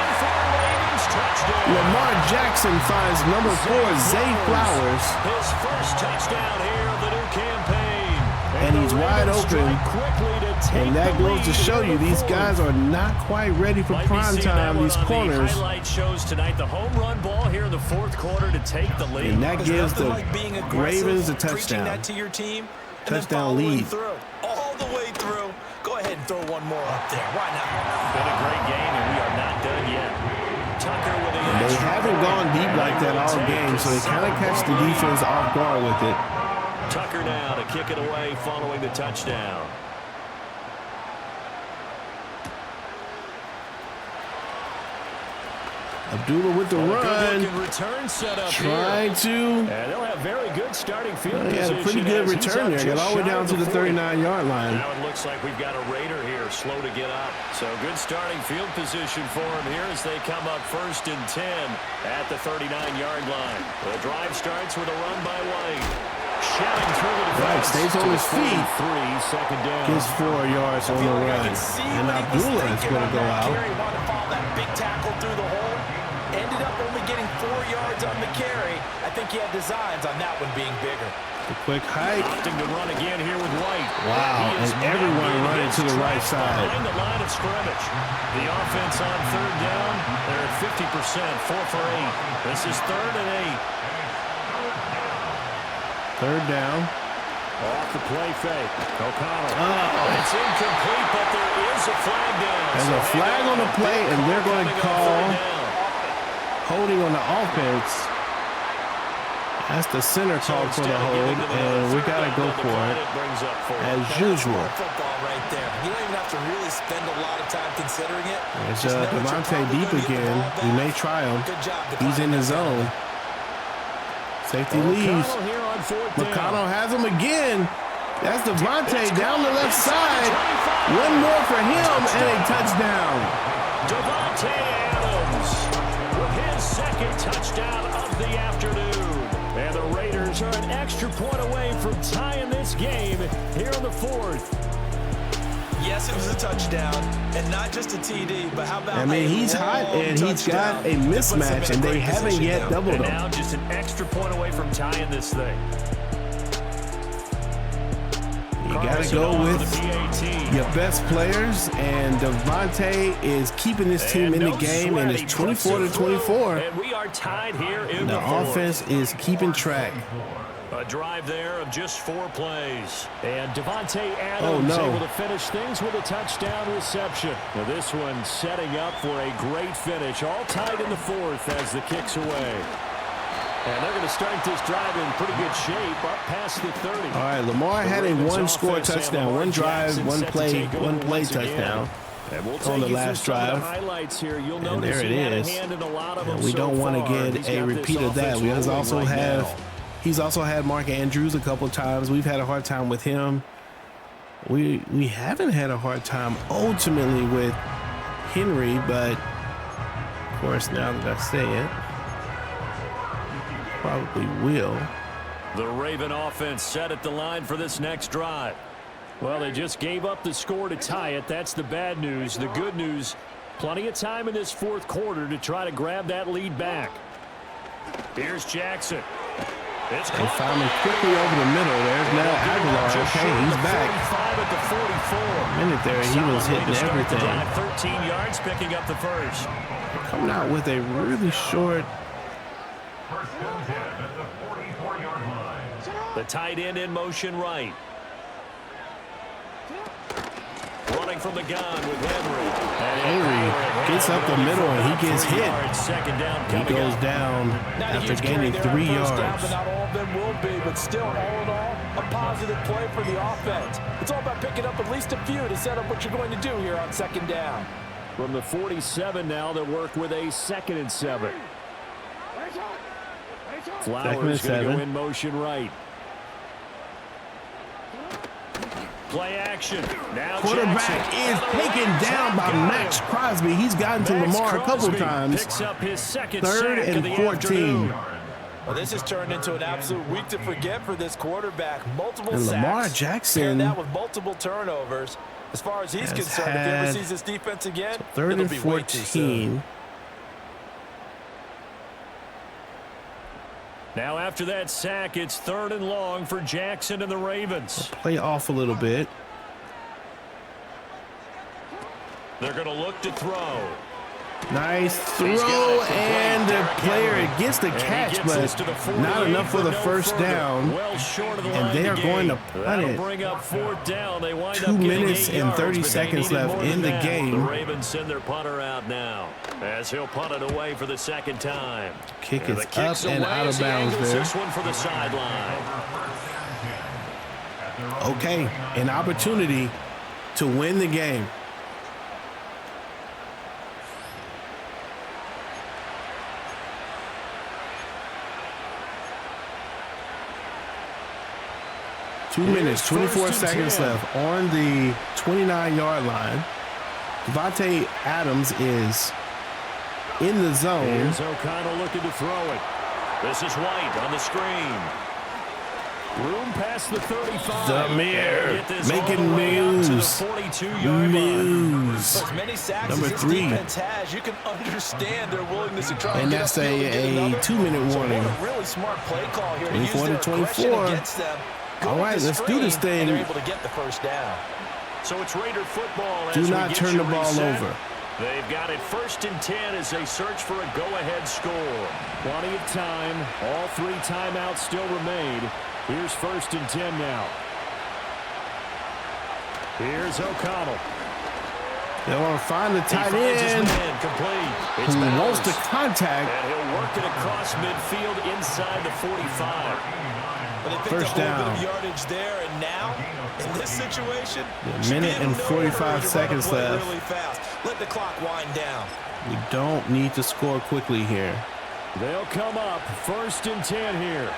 Lamar Jackson finds number 4, Zay Flowers. His first touchdown here of the new campaign. And he's wide open. And that goes to show you these guys are not quite ready for prime time, these corners. Highlight shows tonight the home run ball here in the fourth quarter to take the lead. And that gives the Ravens a touchdown. That to your team, Touchdown lead. All the way through. Go ahead and throw one more up there. Why not? Been a great game, and we are not done yet. Tucker with the They haven't gone deep like that all game, so they kind of catch the defense off guard with it. Tucker now to kick it away following the touchdown. Abdullah with the run. Return set up Trying to. And they'll have very good starting field He had a pretty good return there. Got all the way down to the 39-yard line. Now it looks like we've got a Raider here, slow to get up. So good starting field position for him here as they come up first and 10 at the 39-yard line. The drive starts with a run by White. Shouting through the defense. Right, stays on his feet. second down. Gets 4 yards on the run. And Abdullah is going to go out. That big tackle through the hole. Ended up only getting 4 yards on the carry. I think he had designs on that one being bigger. The quick hike. Opting to run again here with White. Wow, and everyone running to the right side. Behind the line of scrimmage. The offense on third down. They're at 50%, 4 for 8. This is 3rd and 8. Third down. Off the play fake. O'Connell. Oh. It's incomplete, but there is a flag down. There's a flag on the play, and they're going to call holding on the offense. That's the center call for the hold, and we got to go for it, as usual. Football right there. You don't even have to really spend a lot of time considering it. There's Devante deep again. We may try him. He's in the zone. Safety leaves. McConnell has him again. That's Devante down the left side. One more for him and a touchdown. Devante Adams with his second touchdown of the afternoon. And the Raiders are an extra point away from tying this game here in the 4th. Yes, it was a touchdown, and not just a TD, but how about I mean, he's hot, and he's got a mismatch, and they haven't yet doubled him. Now just an extra point away from tying this thing. gotta go with your best players, and Devante is keeping this team in the game, and it's 24-24. And we are tied here in The offense is keeping track. A drive there of just 4 plays. And Devante Adams able to finish things with a touchdown reception. Now this one setting up for a great finish. All tied in the 4th as the kick's away. And they're going to start this drive in pretty good shape up past the 30. All right, Lamar had a 1-score touchdown, 1 drive, 1 play touchdown. And we'll on the last drive, highlights here. You'll and notice there it is. And we don't want to get a repeat of that. We also have, he's also had Mark Andrews a couple times. We've had a hard time with him. We haven't had a hard time ultimately with Henry, but of course now that I say it, probably will. The Raven offense set at the line for this next drive. Well, they just gave up the score to tie it. That's the bad news. The good news, plenty of time in this 4th quarter to try to grab that lead back. Here's Jackson. They found him quickly over the middle. There's now Aguilar. Okay, he's back. A minute there, he was hitting everything. 13 yards, picking up the first. Coming out with a really short. The tight end in motion right. Running from the gun with Henry. Henry gets up the middle and he gets hit. Second down, he goes down after gaining 3 yards. Not all of them will be, but still, all in all, a positive play for the offense. It's all about picking up at least a few to set up what you're going to do here on second down. From the 47 now, they work with a 2nd and 7. Flowers going to go in motion right. Play action. Now quarterback is taken down by Max Crosby. He's gotten to Lamar a couple times. Picks up his 2nd 3rd and 14. Well, this has turned into an absolute week to forget for this quarterback. Multiple and sacks. Lamar Jackson. That with multiple turnovers. As far as he's concerned, if he ever sees this defense again, 3rd and 14. Now after that sack, it's 3rd and long for Jackson and the Ravens. Play off a little bit. They're going to look to throw. Nice throw, and the player gets the catch, but not enough for the first down. And they are going to punt it. Bring up 4th down. They wind 2 minutes and 30 seconds left in the game. The Ravens send their punter out now as he'll punt it away for the 2nd time. Kick is up and out of bounds there. This one for the sideline. Okay, an opportunity to win the game. Two minutes, 24 seconds left on the 29-yard line. Devante Adams is in the zone. Here's O'Connell looking to throw it. This is White on the screen. Room past the 35. Zamir making news. News. Number 3. You can understand their willingness to try and that's a 2-minute warning. Really smart play call here. 24-24. All right, let's do this thing. They're able to get the first down. So it's Raider football. Do not turn the ball over. They've got it 1st and 10 as they search for a go-ahead score. Plenty of time. All 3 timeouts still remain. Here's 1st and 10 now. Here's O'Connell. They want to find the tight end who wants to contact. And he'll work it across midfield inside the 45. First down. Bit of yardage there, and now in this situation, a minute and 45 seconds left. Really fast. Let the clock wind down. We don't need to score quickly here. They'll come up 1st and 10 here.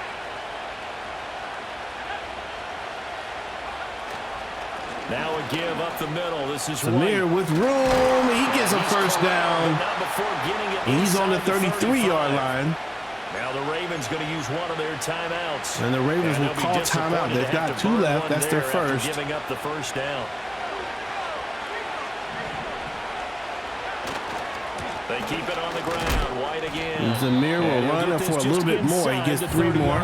Now a give up the middle. This is Zamir with room. He gets a first down. He's on the 33-yard line. Now the Ravens going to use one of their timeouts. And the Ravens will call timeout. They've got 2 left. That's their first. Giving up the first down. They keep it on the ground. White again. Zamir will run it for a little bit more. He gets 3 more.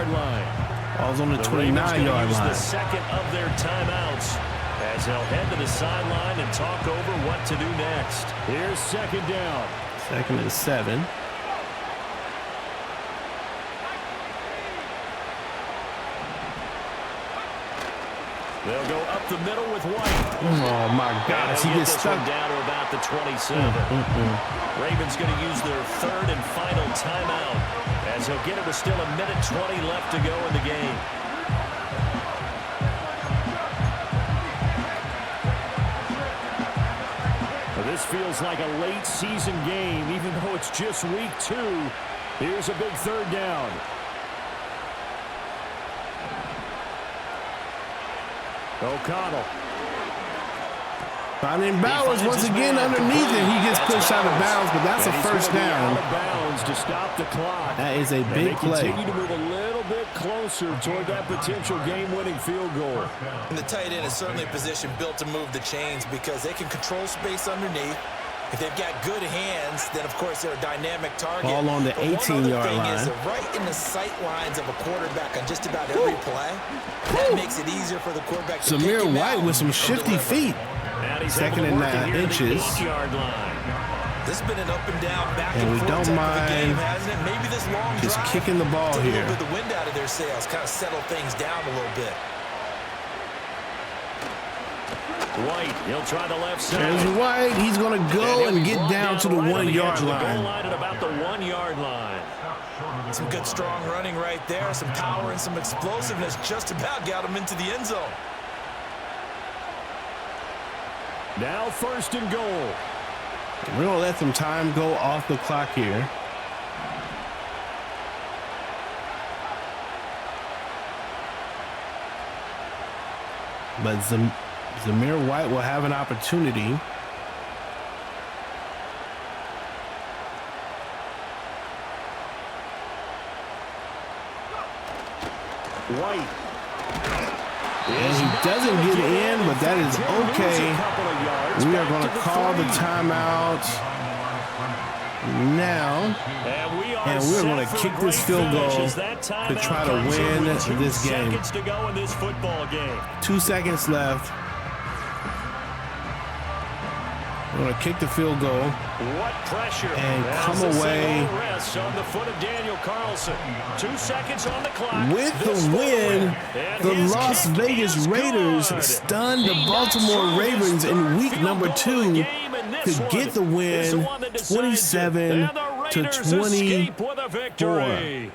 Ball's on the The Ravens 29-yard use line. the second of their timeouts as they'll head to the sideline and talk over what to do next. Here's second down. 2nd and 7. They'll go up the middle with White. Oh my gosh, he They'll get gets this one stuck. down to about the 27. Ravens going to use their third and final timeout as they'll get it with still 1:20 left to go in the game. Well, this feels like a late season game, even though it's just week 2. Here's a big third down. O'Connell. Finding Bowers once again underneath it. He gets pushed out of bounds, but that's a first down. Out of bounds to stop the clock. That is a big And they play. continue to move a little bit closer toward that potential game-winning field goal. And the tight end is certainly a position built to move the chains because they can control space underneath. If they've got good hands, then of course they're a dynamic target. Ball on the But one 18-yard other thing line. is they're right in the sight lines of a quarterback on just about every play. That makes it easier for the quarterback to pick Zamir him White out with some and shifty deliver. feet. And he's 2nd able to and work it 9 here to the inches. 8-yard line. This has been an up and down, back And and we forth don't type of a game, mind hasn't it? Maybe this long just drive kicking the ball took a here. little bit of the wind out of their sails, kind of settle things down a little bit. White, he'll try the left side. There's White. He's going to go and get down to the right on the edge 1-yard of the goal line. line at about the 1-yard line. Some good strong running right there, some power and some explosiveness just about got him into the end zone. Now 1st and goal. We're going to let some time go off the clock here. But Zamir White will have an opportunity. White. And he doesn't get in, but that is okay. We are going to call the timeout now. And we're going to kick this field goal to try to win this game. 2 seconds to go in this football game. 2 seconds left. We're going to kick the field goal. What pressure. And As come the away single rests on the foot of Daniel Carlson. 2 seconds on the clock. with This the will win. And The his Las kick Vegas is Raiders good. stunned the He Baltimore got Ravens in through week his number field goal 2 of the game, and this to one get the is the win, one that decides it. 27 And the to Raiders escape 24. with a victory.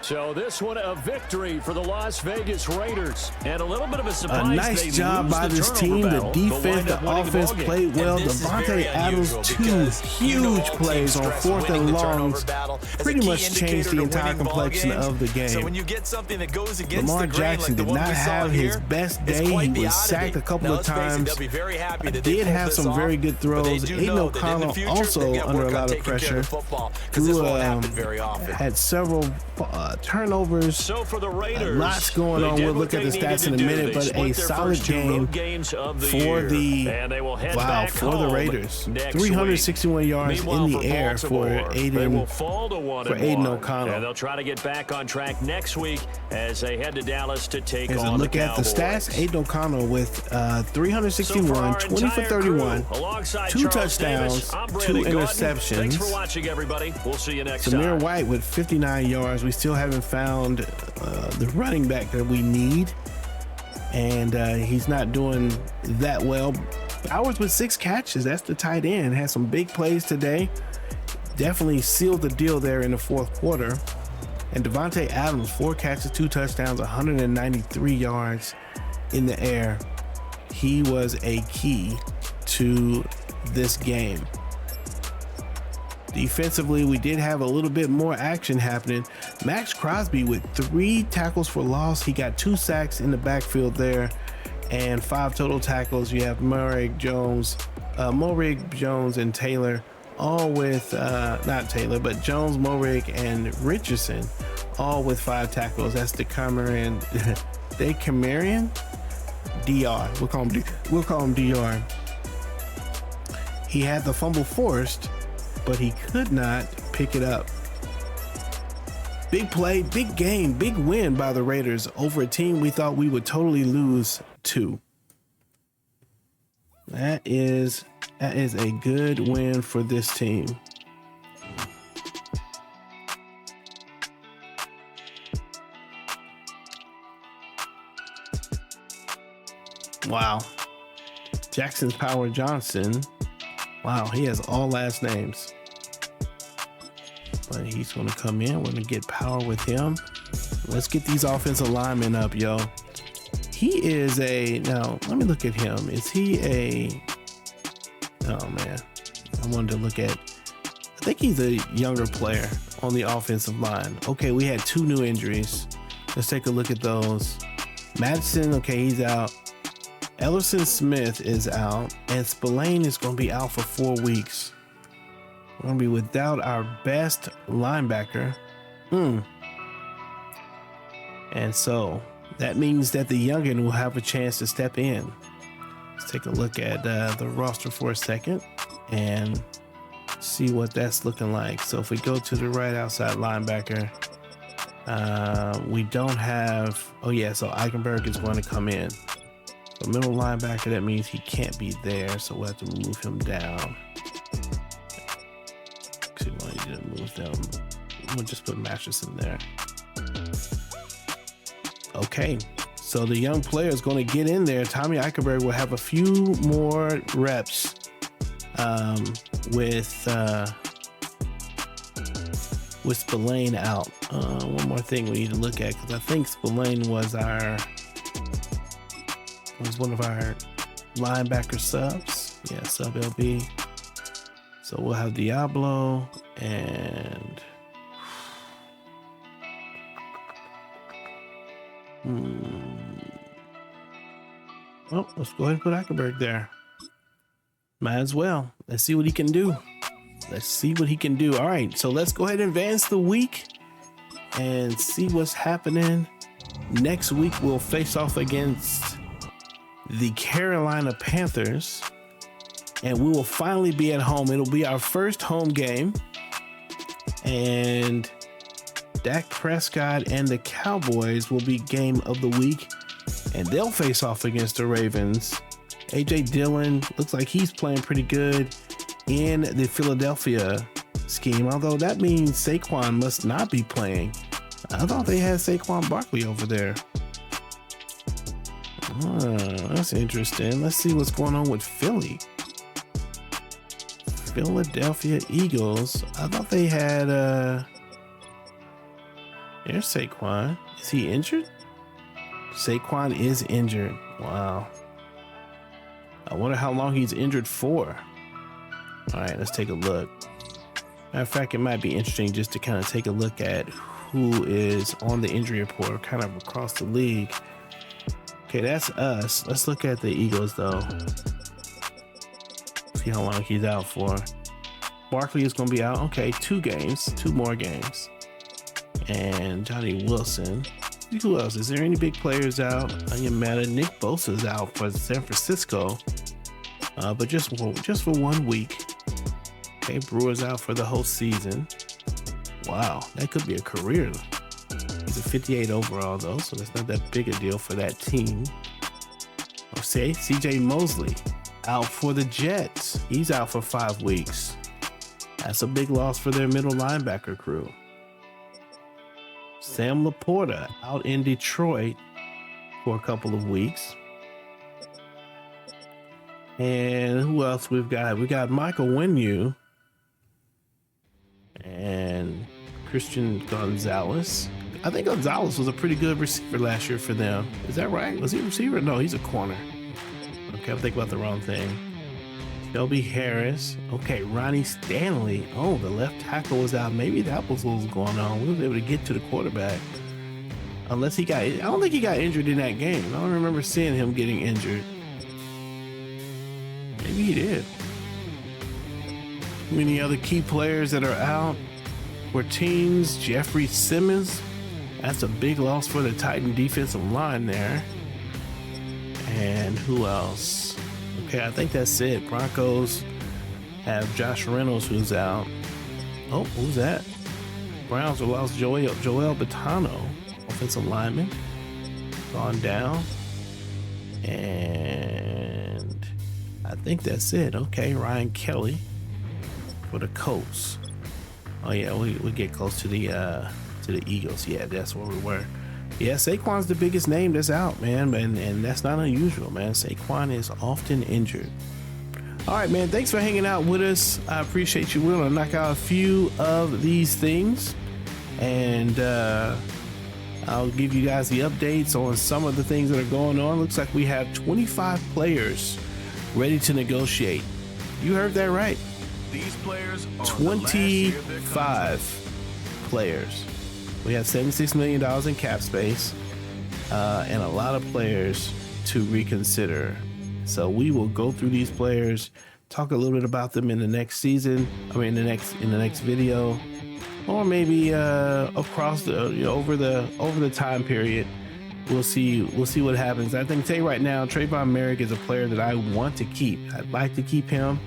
So this one a victory for the Las Vegas Raiders. And a little bit of a surprise. A nice they job lose by the this turnover team. The battle, but defense, wind the up winning offense ball game. played well. And this is Devante very Adams, unusual 2 because you know huge all teams plays on stress 4th winning and the turnover longs. battle as a Pretty key much changed indicator the to entire winning ball complexion games. of the So game. when you get something that goes against Lamar the grain Jackson like the did one not we saw have his here, best it's day. quite He the was sacked oddity. a couple Now, of let's face it, times. they'll be very happy that they Did pulled have this some off, very good but they throws. do Aiden know that in the O'Connell future, also they've got under a work on lot of taking care pressure. of the football, 'cause this won't happen very often. Had several turnovers. So for the Raiders, Lots going on. We'll look at the stats in a minute, but a solid game for the Raiders. Next 361 yards Meanwhile, in the air for they will Aiden fall to 1-1. Aiden O'Connell. And they'll try to get back on track next week as they head to Dallas to take As I on look the at the Cowboys. stats, Aiden O'Connell with 361, 20 for 31, 2 touchdowns, 2 interceptions. Thanks for watching, everybody. We'll see you next Zamir time. White with 59 yards. We still haven't found the running back that we need, and he's not doing that well. Bowers with 6 catches. That's the tight end. Had some big plays today. Definitely sealed the deal there in the 4th quarter. And Devante Adams, 4 catches, 2 touchdowns, 193 yards in the air. He was a key to this game. Defensively, we did have a little bit more action happening. Max Crosby with 3 tackles for loss. He got 2 sacks in the backfield there and 5 total tackles. You have Morig, Jones, and Taylor, all with, not Taylor, but Jones, Morig, and Richardson, all with 5 tackles. That's Decamerion, DR. We'll call him DR. He had the fumble forced, but he could not pick it up. Big play, big game, big win by the Raiders over a team we thought we would totally lose to. That is a good win for this team. Wow. Jackson's Power Johnson. Wow, he has all last names. But he's going to come in. We're going to get power with him. Let's get these offensive linemen up, yo. He is now, let me look at him. Is he oh man. I wanted to look at, I think he's a younger player on the offensive line. Okay, we had 2 new injuries. Let's take a look at those. Madison, okay, he's out. Ellerson Smith is out, and Spillane is going to be out for 4 weeks. We're going to be without our best linebacker. And so that means that the youngin will have a chance to step in. Let's take a look at the roster for a second and see what that's looking like. So if we go to the right outside linebacker, we don't have, so Eichenberg is going to come in. The middle linebacker, that means he can't be there, so we'll have to move him down. Actually, we need to move them. We'll just put Mattress in there. Okay, so the young player is going to get in there. Tommy Eichenberg will have a few more reps with Spillane out. One more thing we need to look at, because I think Spillane was one of our linebacker subs. Yeah, sub LB. So we'll have Diablo and let's go ahead and put Eichenberg there. Might as well. Let's see what he can do. All right, so let's go ahead and advance the week and see what's happening. Next week, we'll face off against the Carolina Panthers, and we will finally be at home. It'll be our first home game, and Dak Prescott and the Cowboys will be game of the week, and they'll face off against the Ravens. AJ Dillon looks like he's playing pretty good in the Philadelphia scheme, although that means Saquon must not be playing. I thought they had Saquon Barkley over there. That's interesting. Let's see what's going on with Philly. Philadelphia Eagles. I thought they had there's Saquon. Is he injured? Saquon is injured. Wow. I wonder how long he's injured for. All right, let's take a look. Matter of fact, it might be interesting just to kind of take a look at who is on the injury report kind of across the league. Okay, that's us. Let's look at the Eagles, though. See how long he's out for. Barkley is going to be out. Okay, 2 more games. And Johnny Wilson. Who else? Is there any big players out? Madden. Nick Bosa's out for San Francisco, but just for 1 week. Okay, Brewer's out for the whole season. Wow, that could be a career. He's a 58 overall, though, so that's not that big a deal for that team. Say, CJ Mosley out for the Jets. He's out for 5 weeks. That's a big loss for their middle linebacker crew. Sam Laporta out in Detroit for a couple of weeks. And who else we've got? We got Michael Winu and Christian Gonzalez. I think Gonzalez was a pretty good receiver last year for them. Is that right? Was he a receiver? No, he's a corner. Okay, I'm thinking about the wrong thing. Shelby Harris. Okay, Ronnie Stanley. Oh, the left tackle was out. Maybe that was what was going on. We were able to get to the quarterback. Unless I don't think he got injured in that game. I don't remember seeing him getting injured. Maybe he did. Many other key players that are out for teams. Jeffrey Simmons. That's a big loss for the Titan defensive line there. And who else? Okay, I think that's it. Broncos have Josh Reynolds, who's out. Oh, who's that? Browns have lost Joel Batano, offensive lineman, gone down. And I think that's it. Okay, Ryan Kelly for the Colts. Oh yeah, we get close to the Eagles. Yeah, that's where we were. Yeah, Saquon's the biggest name that's out, man, and that's not unusual, man. Saquon is often injured. All right, man, thanks for hanging out with us. I appreciate you. We're gonna knock out a few of these things, and I'll give you guys the updates on some of the things that are going on. Looks like we have 25 players ready to negotiate. You heard that right. These players are 25 players. We have $76 million in cap space and a lot of players to reconsider. So we will go through these players, talk a little bit about them in the next season. I mean, in the next video, or maybe across the over the time period. We'll see what happens. I think right now, Trayvon Merrick is a player that I want to keep. I'd like to keep him.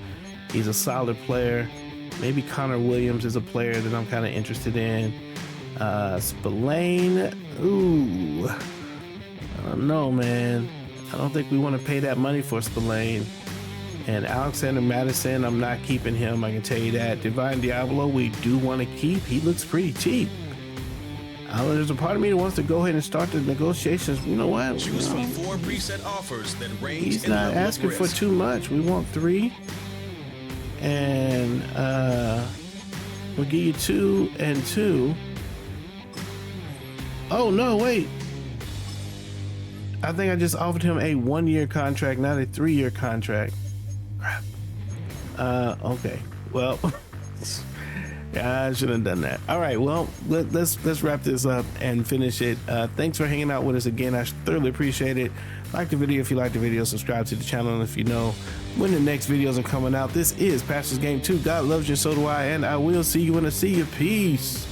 He's a solid player. Maybe Connor Williams is a player that I'm kind of interested in. Spillane, ooh, I don't know, man. I don't think we want to pay that money for Spillane. And Alexander Madison, I'm not keeping him, I can tell you that. Divine Diablo, we do want to keep. He looks pretty cheap. There's a part of me that wants to go ahead and start the negotiations. You know what? Choose from 4 preset offers that range. He's not asking for too much. We want 3. And we'll give you 2 and 2. Oh, no, wait. I think I just offered him a 1-year contract, not a 3-year contract. Crap. Okay. Well, I should have done that. All right. Well, let's wrap this up and finish it. Thanks for hanging out with us again. I thoroughly appreciate it. Like the video if you like the video. Subscribe to the channel, and if you know when the next videos are coming out. This is Pastor's Game 2. God loves you, so do I, and I will see you when I see you. Peace.